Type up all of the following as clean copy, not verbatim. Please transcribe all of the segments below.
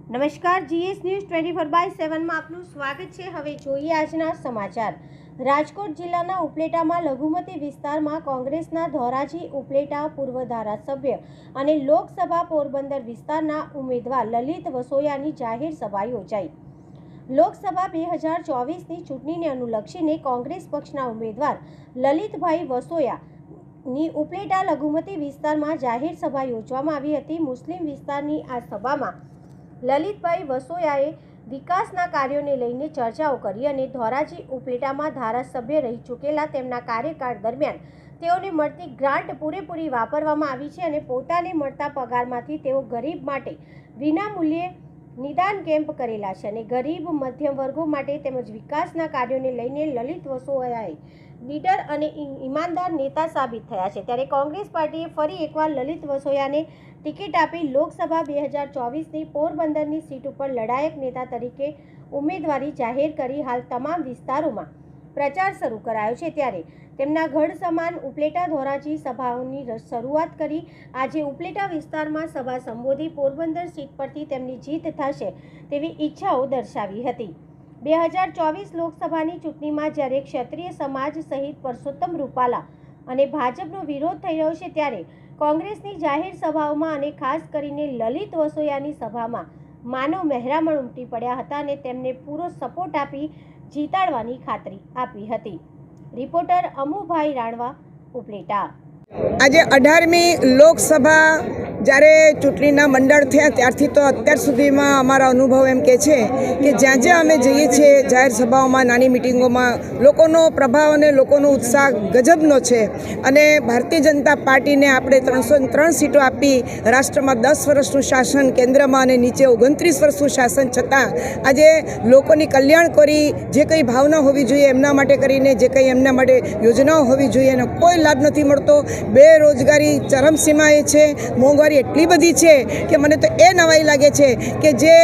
નમસ્કાર, GS news 24/7 માં આપનું સ્વાગત છે। હવે જોઈએ આજના સમાચાર। રાજકોટ જિલ્લાના ઉપલેટામાં લઘુમતી વિસ્તારમાં કોંગ્રેસના ધોરાજી ઉપલેટા પૂર્વ ધારાસભ્ય અને લોકસભા પોરબંદર વિસ્તારના ઉમેદવાર લલિત વસોયાની જાહેર સભા યોજાઈ। લોકસભા 2024ની ચૂંટણીને અનુલક્ષીને કોંગ્રેસ પક્ષના ઉમેદવાર લલિતભાઈ વસોયાની ઉપલેટા લઘુમતી વિસ્તારમાં જાહેર સભા યોજવામાં આવી હતી। મુસ્લિમ વિસ્તારની આ સભામાં લલિતભાઈ વસોયાએ વિકાસના કાર્યોને લઈને ચર્ચાઓ કરી અને ધોરાજી ઉપલેટામાં ધારાસભ્ય રહી ચૂકેલા તેમના કાર્યકાળ દરમિયાન તેઓને મળતી ગ્રાન્ટ પૂરેપૂરી વાપરવામાં આવી છે અને પોતાને મળતા પગારમાંથી તેઓ ગરીબ માટે વિનામૂલ્યે નિદાન કેમ્પ કરેલા છે અને ગરીબ મધ્યમ વર્ગો માટે તેમજ વિકાસના કાર્યોને લઈને લલિત વસોયાએ નીડર અને ઈમાનદાર નેતા સાબિત થયા છે। ત્યારે કોંગ્રેસ પાર્ટીએ ફરી એકવાર લલિત વસોયાને ટિકિટ આપી લોકસભા 2024ની પોરબંદરની સીટ ઉપર લડાયક નેતા તરીકે ઉમેદવારી જાહેર કરી હાલ તમામ વિસ્તારોમાં પ્રચાર શરૂ કરાયો છે। ત્યારે તેમના ગઢ સમાન ઉપલેટા ધોરાજી સભાઓની શરૂઆત કરી આજે ઉપલેટા વિસ્તારમાં સભા સંબોધી પોરબંદર સીટ પરથી તેમની જીત થશે તેવી ઈચ્છાઓ દર્શાવી હતી। 2024 લોકસભાની ચૂંટણીમાં જ્યારે ક્ષત્રિય સમાજ સહિત પરસોત્તમ રૂપાલા અને ભાજપનો વિરોધ થઈ રહ્યો છે ત્યારે કોંગ્રેસની જાહેર સભાઓમાં અને ખાસ કરીને લલિત વસોયાની સભામાં માનવ મહેરામણ ઉમટી પડ્યા હતા અને તેમને પૂરો સપોર્ટ આપી જીતાડવાની ખાતરી આપી હતી। રિપોર્ટર અમુભાઈ રાણવા, ઉપલેટા। આજે 18મી લોકસભા જ્યારે ચૂંટણીના મંડળ થયા ત્યારથી તો અત્યાર સુધીમાં અમારા અનુભવ એમ કહે છે કે જ્યાં જ્યાં અમે જઈએ છીએ જાહેર સભાઓમાં, નાની મિટિંગોમાં લોકોનો પ્રભાવ અને લોકોનો ઉત્સાહ ગજબનો છે અને ભારતીય જનતા પાર્ટીને આપણે 303 સીટો આપી રાષ્ટ્રમાં 10 વર્ષનું શાસન, કેન્દ્રમાં અને નીચે 29 વર્ષનું શાસન છતાં આજે લોકોની કલ્યાણકારી જે કંઈ ભાવના હોવી જોઈએ એમના માટે કરીને જે કંઈ એમના માટે યોજનાઓ હોવી જોઈએ એનો કોઈ લાભ નથી મળતો। બેરોજગારી ચરમસીમાએ છે, મોંઘવારી એટલી બધી છે કે મને તો એ નવાઈ લાગે છે કે જે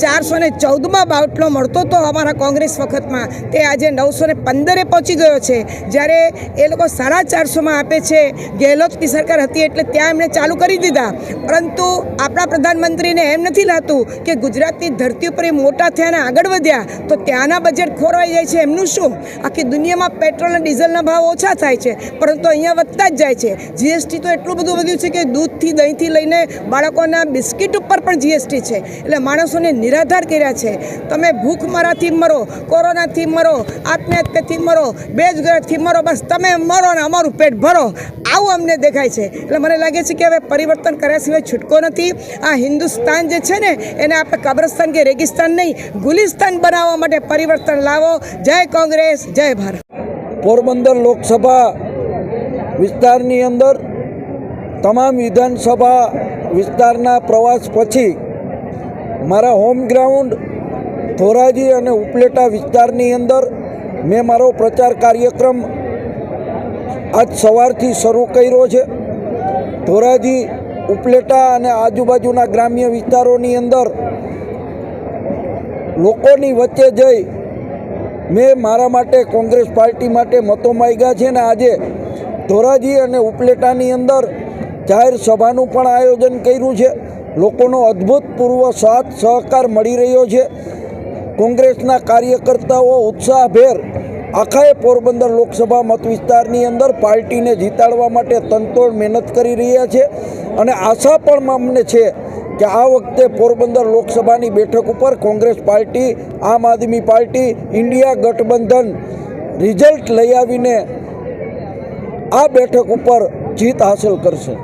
414માં બાટલો મળતો હતો અમારા કોંગ્રેસ વખતમાં તે આજે 915 પહોંચી ગયો છે। જ્યારે એ લોકો 450માં આપે છે, ગેહલોતની સરકાર હતી એટલે ત્યાં એમણે ચાલુ કરી દીધા, પરંતુ આપણા પ્રધાનમંત્રીને એમ નથી લાગતું કે ગુજરાતની ધરતી ઉપર એ મોટા થયા અને આગળ વધ્યા તો ત્યાંના બજેટ ખોરવાઈ જાય છે। એમનું શું? આખી દુનિયામાં પેટ્રોલ અને ડીઝલના ભાવ ઓછા થાય છે પરંતુ અહીંયા વધતા જ જાય છે। જીએસટી તો એટલું બધું વધ્યું છે કે દૂધથી દહીંથી લઈને બાળકોના બિસ્કિટ ઉપર પણ જીએસટી છે એટલે માણસોને નિરાધાર કર્યા છે। તમે ભૂખમરાથી મરો, કોરોનાથી મરો, આત્મહત્યાથી મરો, બેરોજગારીથી મરો, બસ તમે મરો ને અમારું પેટ ભરો, આવું અમને દેખાય છે। એટલે મને લાગે છે કે હવે પરિવર્તન કર્યા સિવાય છૂટકો નથી। આ હિન્દુસ્તાન જે છે ને એને આપણે કબ્રસ્તાન કે રેગિસ્તાન નહીં ગુલિસ્તાન બનાવવા માટે પરિવર્તન લાવો। જય કોંગ્રેસ, જય ભારત। પોરબંદર લોકસભા વિસ્તારની અંદર તમામ વિધાનસભા વિસ્તારના પ્રવાસ પછી મારા હોમ ગ્રાઉન્ડ ધોરાજી અને ઉપલેટા વિસ્તારની અંદર મેં મારો પ્રચાર કાર્યક્રમ આજ સવારથી શરૂ કર્યો છે। ધોરાજી, ઉપલેટા અને આજુબાજુના ગ્રામ્ય વિસ્તારોની અંદર લોકોની વચ્ચે જઈ મેં મારા માટે, કોંગ્રેસ પાર્ટી માટે મતો માંગ્યા છે અને આજે ધોરાજી અને ઉપલેટાની અંદર જાહેર સભાનું પણ આયોજન કર્યું છે। લોકોનો અદ્ભુતપૂર્વ સાથ સહકાર મળી રહ્યો છે। કોંગ્રેસના કાર્યકર્તાઓ ઉત્સાહભેર આખાએ પોરબંદર લોકસભા મત વિસ્તારની અંદર પાર્ટીને જીતાડવા માટે તનતોડ મહેનત કરી રહ્યા છે અને આશા પણ અમને છે કે આ વખતે પોરબંદર લોકસભાની બેઠક ઉપર કોંગ્રેસ પાર્ટી, આમ આદમી પાર્ટી, ઇન્ડિયા ગઠબંધન રિઝલ્ટ લઈ આવીને આ બેઠક ઉપર જીત હાંસલ કરશે।